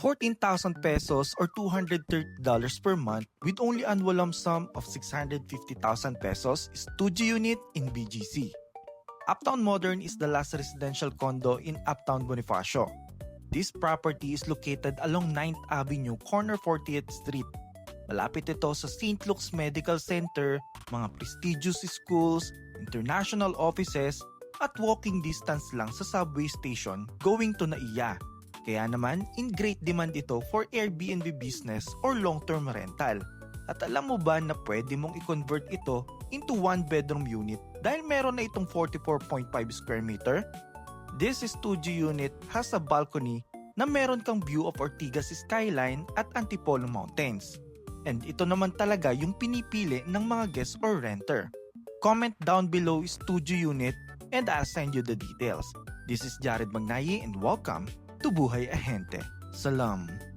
14,000 pesos or $230 per month with only annual lump sum of 650,000 pesos studio unit in BGC. Uptown Modern is the last residential condo in Uptown Bonifacio. This property is located along 9th Avenue, corner 40th Street. Malapit ito sa St. Luke's Medical Center, mga prestigious schools, international offices, at walking distance lang sa subway station going to Naiya. Kaya naman, in great demand ito for Airbnb business or long-term rental. At alam mo ba na pwede mong i-convert ito into one-bedroom unit dahil meron na itong 44.5 square meter? This studio unit has a balcony na meron kang view of Ortigas skyline at Antipolo Mountains. And ito naman talaga yung pinipili ng mga guest or renter. Comment down below studio unit and I'll send you the details. This is Jared Magnayi and welcome to Buhay Ahente. Salam!